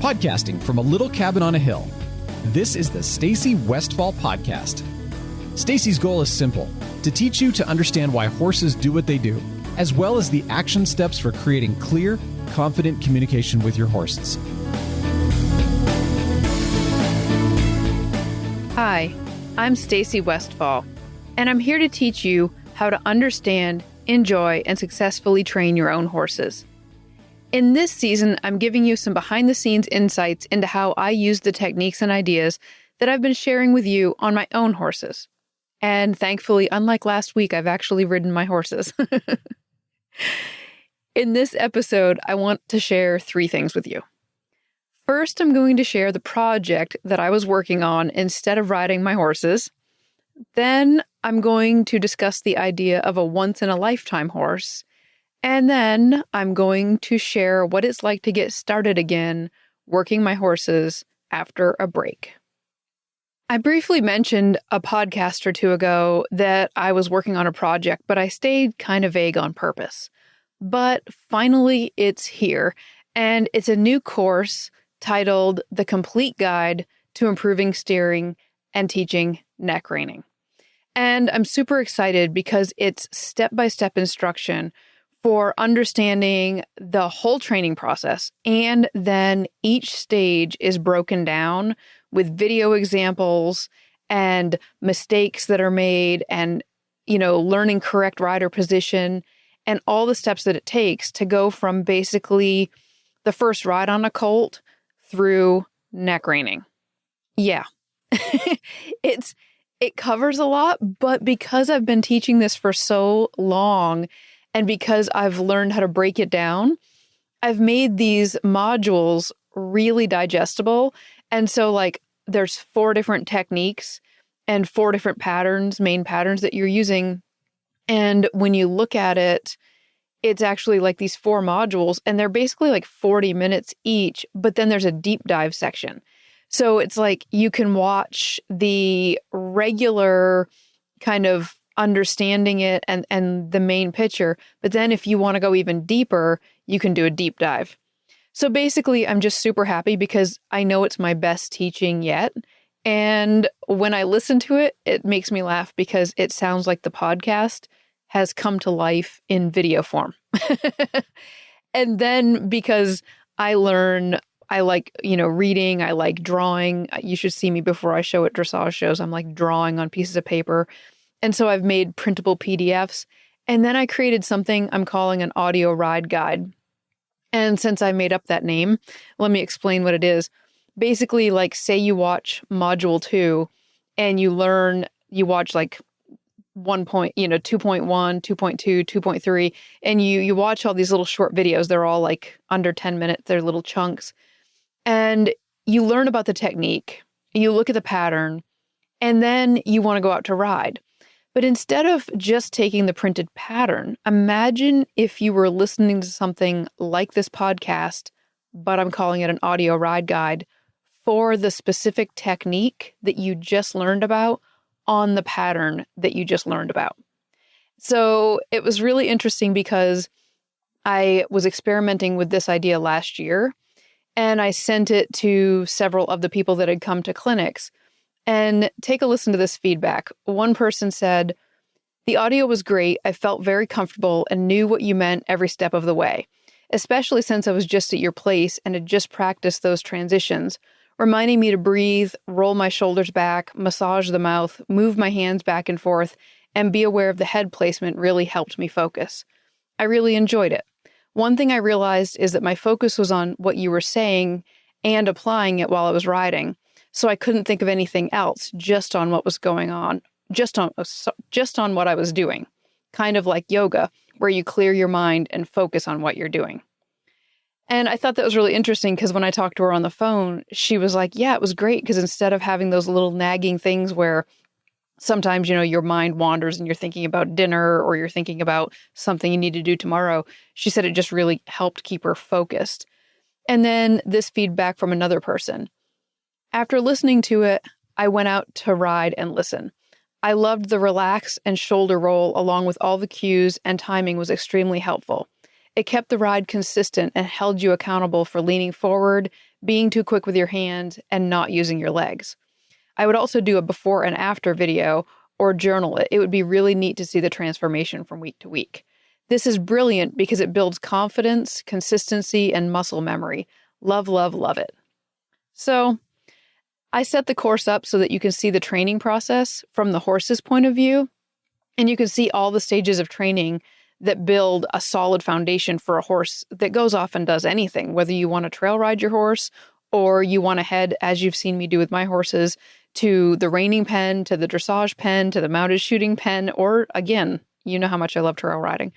Podcasting from a little cabin on a hill, this is the Stacy Westfall Podcast. Stacy's goal is simple: to teach you to understand why horses do what they do, as well as the action steps for creating clear, confident communication with your horses. Hi, I'm Stacy Westfall, and I'm here to teach you how to understand, enjoy, and successfully train your own horses. In this season, I'm giving you some behind-the-scenes insights into how I use the techniques and ideas that I've been sharing with you on my own horses. And thankfully, unlike last week, I've actually ridden my horses. In this episode, I want to share 3 things with you. First, I'm going to share the project that I was working on instead of riding my horses. Then, I'm going to discuss the idea of a once-in-a-lifetime horse. And then I'm going to share what it's like to get started again working my horses after a break. I briefly mentioned a podcast or 2 ago that I was working on a project, but I stayed kind of vague on purpose. But finally, it's here, and it's a new course titled The Complete Guide to Improving Steering and Teaching Neck Reining. And I'm super excited because it's step-by-step instruction for understanding the whole training process. And then each stage is broken down with video examples and mistakes that are made and, learning correct rider position and all the steps that it takes to go from basically the first ride on a colt through neck reining. Yeah, it covers a lot, but because I've been teaching this for so long, and because I've learned how to break it down, I've made these modules really digestible. And so there's 4 different techniques and 4 different patterns, main patterns that you're using. And when you look at it, it's actually like these 4 modules, and they're basically 40 minutes each, but then there's a deep dive section. So it's you can watch the regular kind of understanding it and the main picture. But then if you want to go even deeper, you can do a deep dive. So basically, I'm just super happy because I know it's my best teaching yet. And when I listen to it, it makes me laugh because it sounds like the podcast has come to life in video form. And then because I like, reading, I like drawing. You should see me before I show at dressage shows. I'm drawing on pieces of paper. And so I've made printable PDFs, and then I created something I'm calling an audio ride guide. And since I made up that name, let me explain what it is. Basically, say you watch module 2 and you watch 1 point, 2.1, 2.2, 2.3, and you watch all these little short videos. They're all under 10 minutes. They're little chunks. And you learn about the technique, you look at the pattern, and then you want to go out to ride. But instead of just taking the printed pattern, imagine if you were listening to something like this podcast, but I'm calling it an audio ride guide, for the specific technique that you just learned about on the pattern that you just learned about. So it was really interesting because I was experimenting with this idea last year, and I sent it to several of the people that had come to clinics. And take a listen to this feedback. One person said, "The audio was great. I felt very comfortable and knew what you meant every step of the way, especially since I was just at your place and had just practiced those transitions, reminding me to breathe, roll my shoulders back, massage the mouth, move my hands back and forth, and be aware of the head placement really helped me focus. I really enjoyed it. One thing I realized is that my focus was on what you were saying and applying it while I was riding. So I couldn't think of anything else, just on what was going on, just on what I was doing. Kind of like yoga, where you clear your mind and focus on what you're doing." And I thought that was really interesting because when I talked to her on the phone, she was like, yeah, it was great because instead of having those little nagging things where sometimes, your mind wanders and you're thinking about dinner or you're thinking about something you need to do tomorrow, she said it just really helped keep her focused. And then this feedback from another person. "After listening to it, I went out to ride and listen. I loved the relax and shoulder roll along with all the cues, and timing was extremely helpful. It kept the ride consistent and held you accountable for leaning forward, being too quick with your hand, and not using your legs. I would also do a before and after video or journal it. It would be really neat to see the transformation from week to week. This is brilliant because it builds confidence, consistency, and muscle memory. Love, love, love it. So I set the course up so that you can see the training process from the horse's point of view, and you can see all the stages of training that build a solid foundation for a horse that goes off and does anything, whether you want to trail ride your horse or you want to head, as you've seen me do with my horses, to the reining pen, to the dressage pen, to the mounted shooting pen, or again, you know how much I love trail riding,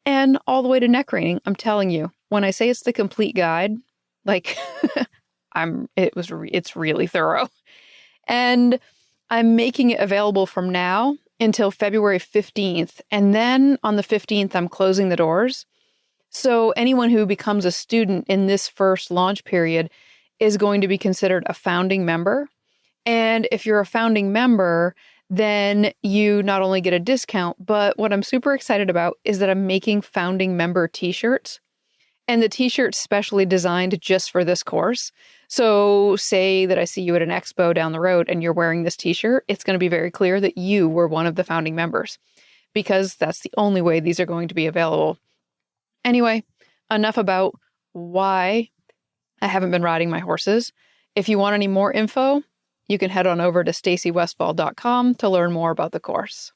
and all the way to neck reining. I'm telling you, when I say it's the complete guide, like it's really thorough. And I'm making it available from now until February 15th. And then on the 15th, I'm closing the doors. So anyone who becomes a student in this first launch period is going to be considered a founding member. And if you're a founding member, then you not only get a discount, but what I'm super excited about is that I'm making founding member t-shirts. And the t-shirt's specially designed just for this course. So say that I see you at an expo down the road and you're wearing this t-shirt, it's going to be very clear that you were one of the founding members, because that's the only way these are going to be available. Anyway, enough about why I haven't been riding my horses. If you want any more info, you can head on over to stacywestfall.com to learn more about the course.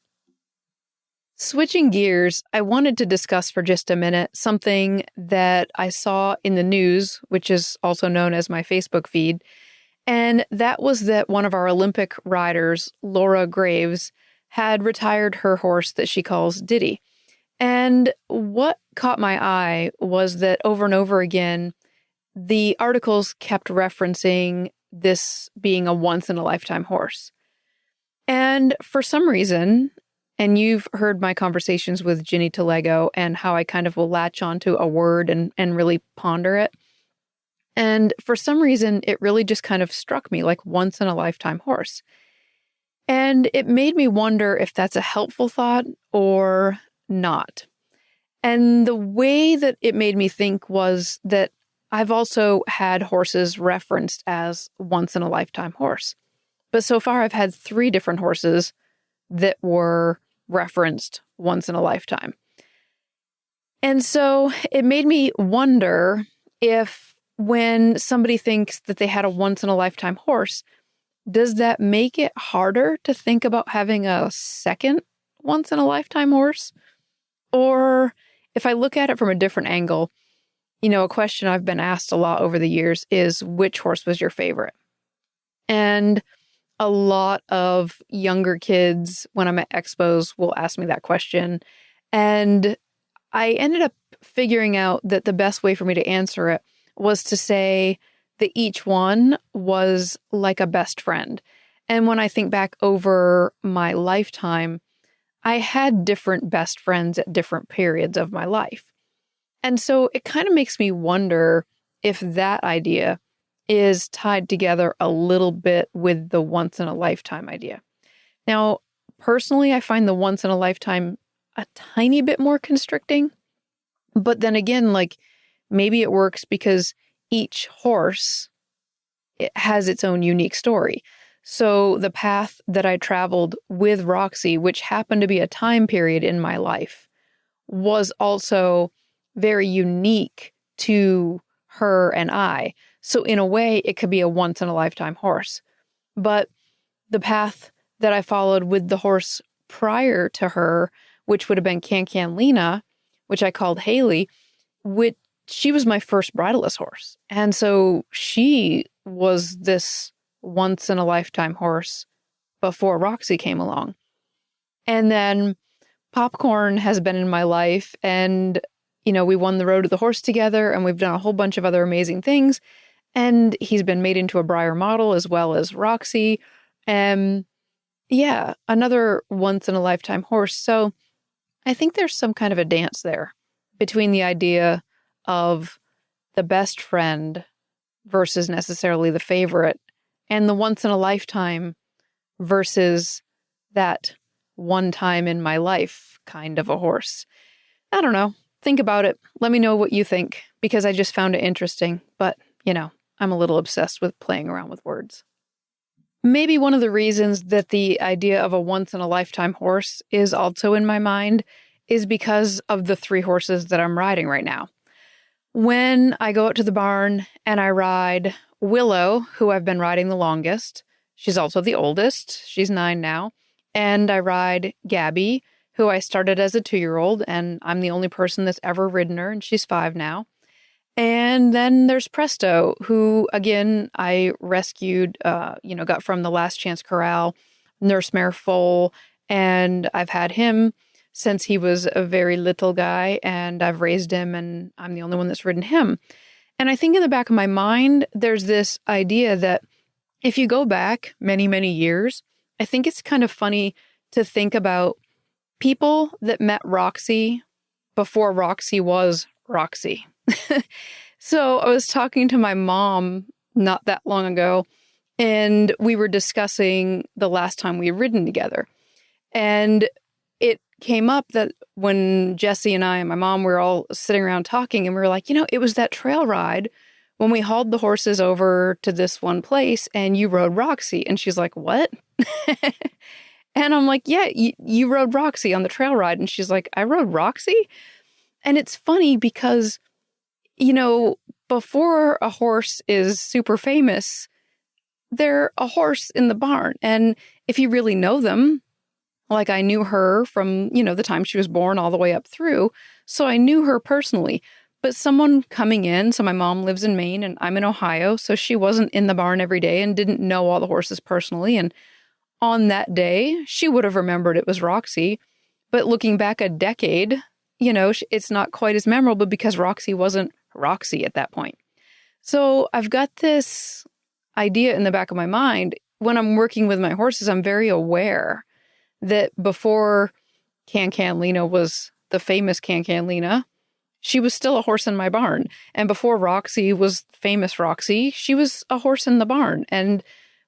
Switching gears, I wanted to discuss for just a minute something that I saw in the news, which is also known as my Facebook feed, and that was that one of our Olympic riders, Laura Graves, had retired her horse that she calls Diddy. And what caught my eye was that over and over again, the articles kept referencing this being a once-in-a-lifetime horse. And for some reason, and you've heard my conversations with Ginny Talego and how I kind of will latch onto a word and really ponder it. And for some reason, it really just kind of struck me like once-in-a-lifetime horse. And it made me wonder if that's a helpful thought or not. And the way that it made me think was that I've also had horses referenced as once-in-a-lifetime horse. But so far, I've had 3 different horses that were referenced once in a lifetime. And so it made me wonder if when somebody thinks that they had a once-in-a-lifetime horse, does that make it harder to think about having a second once-in-a-lifetime horse? Or if I look at it from a different angle, a question I've been asked a lot over the years is, which horse was your favorite? And a lot of younger kids, when I'm at expos, will ask me that question. And I ended up figuring out that the best way for me to answer it was to say that each one was like a best friend. And when I think back over my lifetime, I had different best friends at different periods of my life. And so it kind of makes me wonder if that idea is tied together a little bit with the once-in-a-lifetime idea. Now, personally, I find the once-in-a-lifetime a tiny bit more constricting. But then again, maybe it works because each horse has its own unique story. So the path that I traveled with Roxy, which happened to be a time period in my life, was also very unique to her and I. So in a way, it could be a once-in-a-lifetime horse. But the path that I followed with the horse prior to her, which would have been Can Lena, which I called Haley, she was my first bridleless horse. And so she was this once-in-a-lifetime horse before Roxy came along. And then Popcorn has been in my life, and, we won the Road to the Horse together, and we've done a whole bunch of other amazing things. And he's been made into a Breyer model as well as Roxy. Another once-in-a-lifetime horse. So I think there's some kind of a dance there between the idea of the best friend versus necessarily the favorite, and the once-in-a-lifetime versus that one time in my life kind of a horse. I don't know. think about it. Let me know what you think, because I just found it interesting. But, I'm a little obsessed with playing around with words. Maybe one of the reasons that the idea of a once-in-a-lifetime horse is also in my mind is because of the 3 horses that I'm riding right now. When I go out to the barn and I ride Willow, who I've been riding the longest, she's also the oldest, she's 9 now, and I ride Gabby, who I started as a 2-year-old, and I'm the only person that's ever ridden her, and she's 5 now. And then there's Presto, who, again, I rescued, got from the Last Chance Corral, nursemare foal, and I've had him since he was a very little guy, and I've raised him, and I'm the only one that's ridden him. And I think in the back of my mind, there's this idea that if you go back many, many years, I think it's kind of funny to think about people that met Roxy before Roxy was Roxy. So I was talking to my mom not that long ago, and we were discussing the last time we had ridden together. And it came up that when Jesse and I and my mom were all sitting around talking, and we were like, it was that trail ride when we hauled the horses over to this one place and you rode Roxy. And she's like, what? And I'm like, yeah, you rode Roxy on the trail ride. And she's like, I rode Roxy? And it's funny because, before a horse is super famous, they're a horse in the barn. And if you really know them, like I knew her from, the time she was born all the way up through. So I knew her personally. But someone coming in, so my mom lives in Maine and I'm in Ohio, so she wasn't in the barn every day and didn't know all the horses personally. And on that day, she would have remembered it was Roxy. But looking back a decade, it's not quite as memorable because Roxy wasn't Roxy at that point. So I've got this idea in the back of my mind. When I'm working with my horses, I'm very aware that before Can Lena was the famous Can Lena, she was still a horse in my barn. And before Roxy was famous Roxy, she was a horse in the barn. And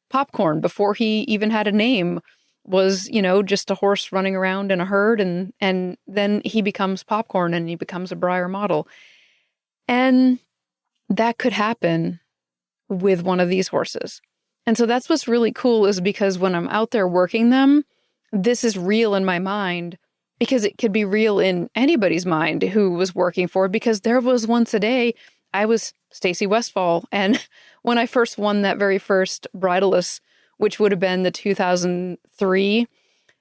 Popcorn, before he even had a name, was, just a horse running around in a herd. And then he becomes Popcorn and he becomes a Breyer model. And that could happen with one of these horses. And so that's what's really cool, is because when I'm out there working them, this is real in my mind, because it could be real in anybody's mind who was working for it, because there was once a day I was Stacy Westfall. And when I first won that very first bridleless, which would have been the 2003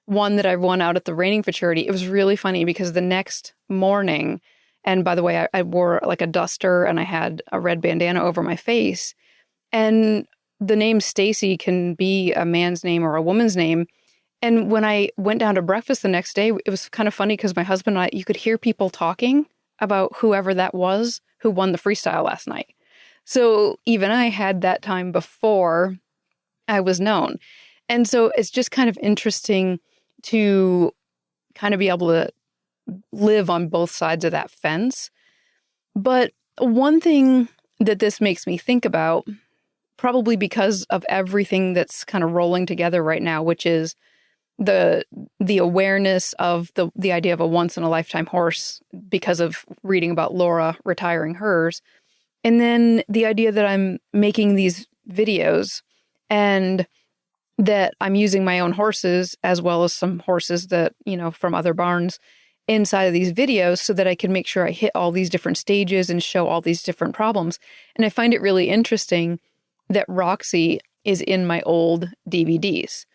one that I won out at the Reining Futurity, it was really funny because the next morning, and by the way, I wore like a duster and I had a red bandana over my face, and the name Stacy can be a man's name or a woman's name. And when I went down to breakfast the next day, it was kind of funny because my husband and I, you could hear people talking about whoever that was who won the freestyle last night. So even I had that time before I was known. And so it's just kind of interesting to kind of be able to live on both sides of that fence. But one thing that this makes me think about, probably because of everything that's kind of rolling together right now, which is the awareness of the idea of a once-in-a-lifetime horse because of reading about Laura retiring hers. And then the idea that I'm making these videos and that I'm using my own horses as well as some horses that, from other barns inside of these videos so that I can make sure I hit all these different stages and show all these different problems. And I find it really interesting that Roxy is in my old DVDs.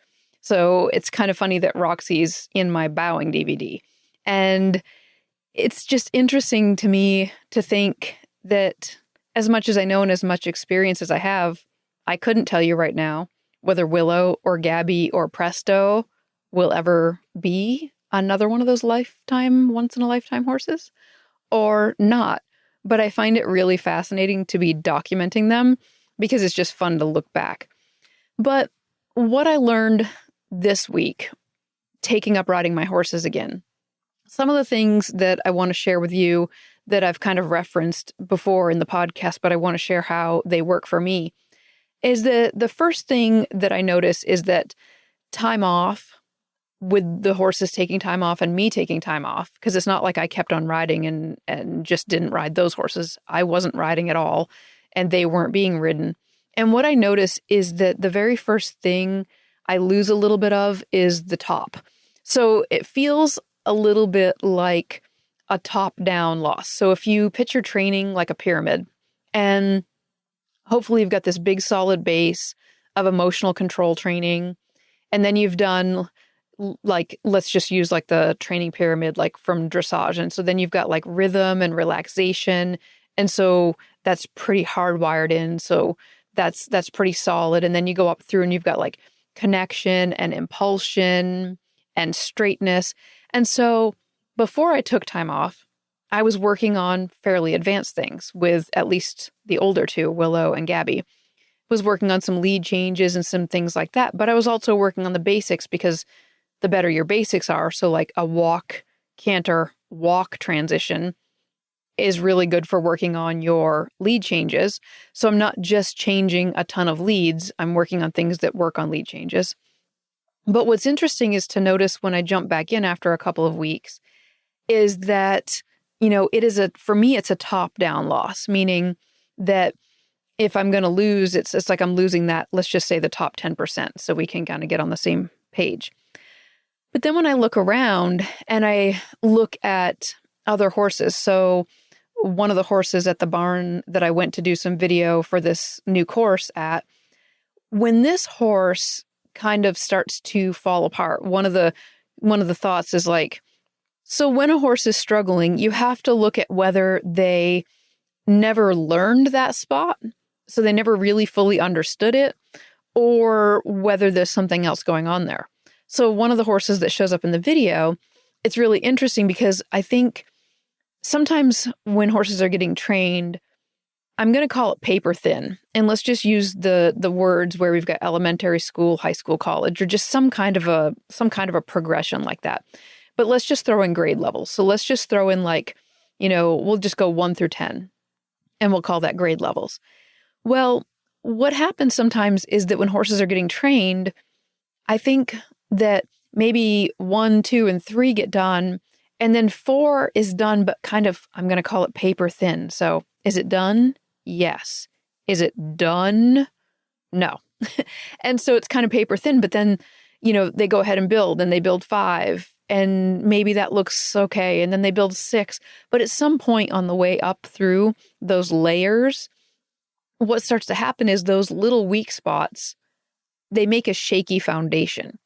So it's kind of funny that Roxy's in my bowing DVD. And it's just interesting to me to think that as much as I know and as much experience as I have, I couldn't tell you right now whether Willow or Gabby or Presto will ever be another one of those once-in-a-lifetime horses or not. But I find it really fascinating to be documenting them because it's just fun to look back. But what I learned this week, taking up riding my horses again, some of the things that I want to share with you that I've kind of referenced before in the podcast, but I want to share how they work for me, is that the first thing that I notice is that time off with the horses taking time off and me taking time off, because it's not like I kept on riding and just didn't ride those horses. I wasn't riding at all and they weren't being ridden. And what I notice is that the very first thing I lose a little bit of is the top. So it feels a little bit like a top-down loss. So if you picture training like a pyramid, and hopefully you've got this big solid base of emotional control training, and then you've done, like, let's just use like the training pyramid, like from dressage. And so then you've got like rhythm and relaxation. And so that's pretty hardwired in. So that's pretty solid. And then you go up through and you've got like connection and impulsion and straightness. And so before I took time off, I was working on fairly advanced things with at least the older two, Willow and Gabby. Was working on some lead changes and some things like that. But I was also working on the basics, because the better your basics are, so like a walk, canter, walk transition is really good for working on your lead changes. So I'm not just changing a ton of leads, I'm working on things that work on lead changes. But what's interesting is to notice when I jump back in after a couple of weeks is that, for me, it's a top-down loss, meaning that if I'm going to lose, it's like I'm losing that, let's just say the top 10%, so we can kind of get on the same page. But then when I look around and I look at other horses, so one of the horses at the barn that I went to do some video for this new course at, when this horse kind of starts to fall apart, one of the thoughts is like, so when a horse is struggling, you have to look at whether they never learned that spot, so they never really fully understood it, or whether there's something else going on there. So one of the horses that shows up in the video, it's really interesting because I think sometimes when horses are getting trained, I'm going to call it paper thin. And let's just use the words where we've got elementary school, high school, college, or just some kind of a progression like that. But let's just throw in grade levels. So let's just throw in like, we'll just go 1 through 10 and we'll call that grade levels. Well, what happens sometimes is that when horses are getting trained, I think that maybe 1, 2, and 3 get done, and then 4 is done, but kind of, I'm going to call it paper thin. So is it done? Yes. Is it done? No. And so it's kind of paper thin, but then, they go ahead and build, and they build 5, and maybe that looks okay, and then they build 6. But at some point on the way up through those layers, what starts to happen is those little weak spots, they make a shaky foundation.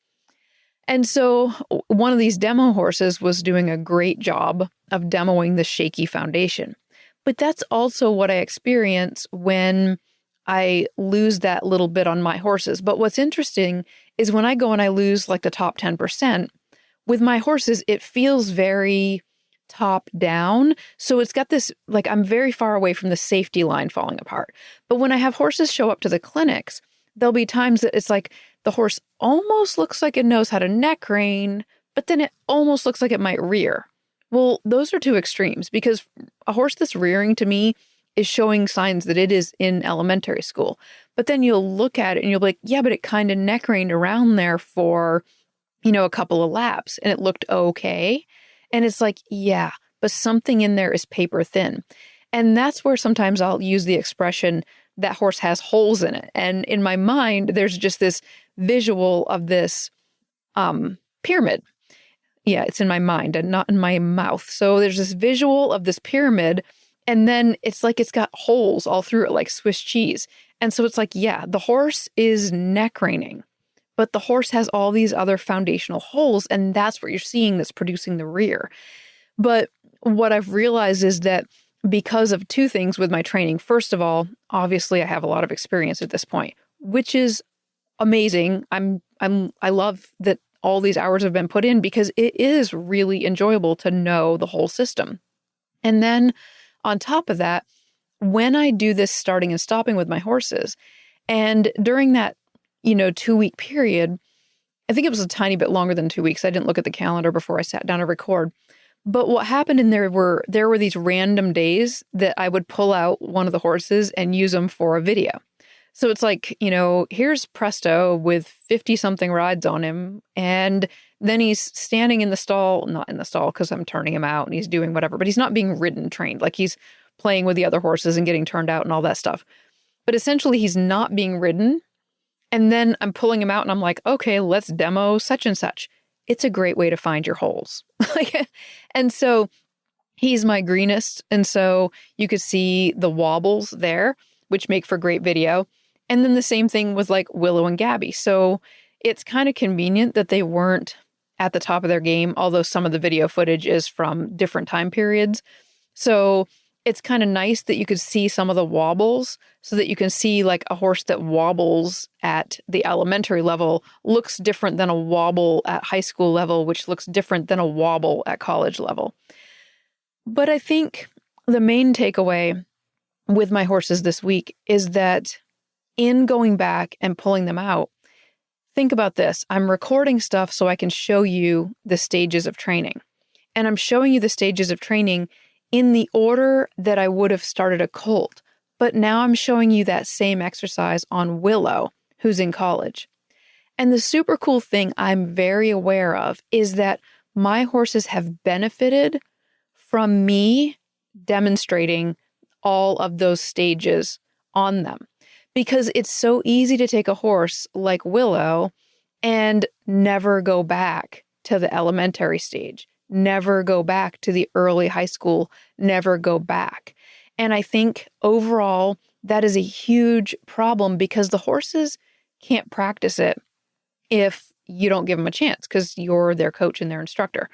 And so one of these demo horses was doing a great job of demoing the shaky foundation. But that's also what I experience when I lose that little bit on my horses. But what's interesting is when I go and I lose like the top 10%, with my horses, it feels very top down. So it's got this, like, I'm very far away from the safety line falling apart. But when I have horses show up to the clinics, there'll be times that it's like the horse almost looks like it knows how to neck rein, but then it almost looks like it might rear. Well, those are two extremes, because a horse that's rearing to me is showing signs that it is in elementary school. But then you'll look at it and you'll be like, yeah, but it kind of neck reined around there for, a couple of laps and it looked okay. And it's like, yeah, but something in there is paper thin. And that's where sometimes I'll use the expression, that horse has holes in it. And in my mind, there's just this visual of this pyramid. Yeah, it's in my mind and not in my mouth. So there's this visual of this pyramid, and then it's like it's got holes all through it, like Swiss cheese. And so it's like, yeah, the horse is neck reining, but the horse has all these other foundational holes, and that's what you're seeing that's producing the rear. But what I've realized is that because of two things with my training, first of all, obviously I have a lot of experience at this point, which is amazing. I love that all these hours have been put in, because it is really enjoyable to know the whole system. And then on top of that, when I do this starting and stopping with my horses, and during that 2-week period, I think it was a tiny bit longer than 2 weeks. I didn't look at the calendar before I sat down to record. But what happened in there were these random days that I would pull out one of the horses and use them for a video. So it's like, here's Presto with 50 something rides on him. And Then he's standing in the stall, not in the stall because I'm turning him out and he's doing whatever, but he's not being ridden trained. Like he's playing with the other horses and getting turned out and all that stuff. But essentially he's not being ridden. And then I'm pulling him out and I'm like, okay, let's demo such and such. It's a great way to find your holes. And so he's my greenest. And so you could see the wobbles there, which make for great video. And then the same thing with like Willow and Gabby. So it's kind of convenient that they weren't at the top of their game, although some of the video footage is from different time periods. So it's kind of nice that you could see some of the wobbles so that you can see like a horse that wobbles at the elementary level looks different than a wobble at high school level, which looks different than a wobble at college level. But I think the main takeaway with my horses this week is that in going back and pulling them out, think about this. I'm recording stuff so I can show you the stages of training. And I'm showing you the stages of training in the order that I would have started a colt. But now I'm showing you that same exercise on Willow, who's in college. And the super cool thing I'm very aware of is that my horses have benefited from me demonstrating all of those stages on them. Because it's so easy to take a horse like Willow and never go back to the elementary stage, never go back to the early high school, never go back. And I think overall, that is a huge problem because the horses can't practice it if you don't give them a chance because you're their coach and their instructor.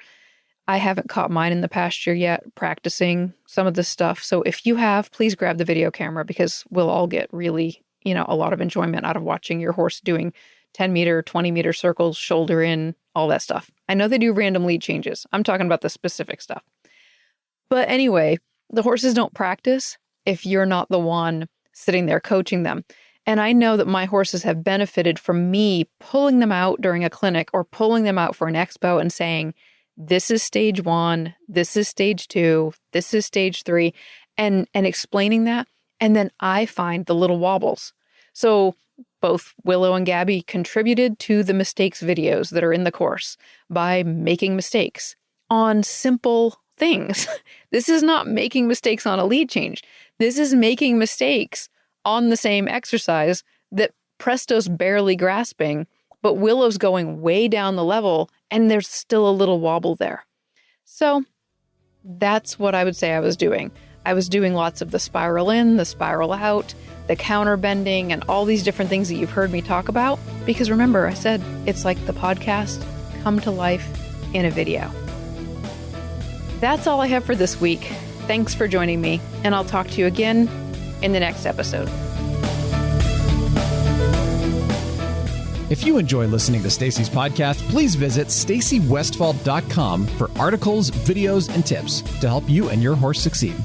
I haven't caught mine in the pasture yet practicing some of this stuff. So if you have, please grab the video camera because we'll all get really, a lot of enjoyment out of watching your horse doing 10 meter, 20 meter circles, shoulder in, all that stuff. I know they do random lead changes. I'm talking about the specific stuff. But anyway, the horses don't practice if you're not the one sitting there coaching them. And I know that my horses have benefited from me pulling them out during a clinic or pulling them out for an expo and saying, this is stage 1, this is stage 2, this is stage 3, and explaining that. And then I find the little wobbles. So both Willow and Gabby contributed to the mistakes videos that are in the course by making mistakes on simple things. This is not making mistakes on a lead change. This is making mistakes on the same exercise that Presto's barely grasping, but Willow's going way down the level and there's still a little wobble there. So that's what I would say I was doing. I was doing lots of the spiral in, the spiral out, the counter bending, and all these different things that you've heard me talk about. Because remember, I said it's like the podcast come to life in a video. That's all I have for this week. Thanks for joining me, and I'll talk to you again in the next episode. If you enjoy listening to Stacy's podcast, please visit stacywestfall.com for articles, videos, and tips to help you and your horse succeed.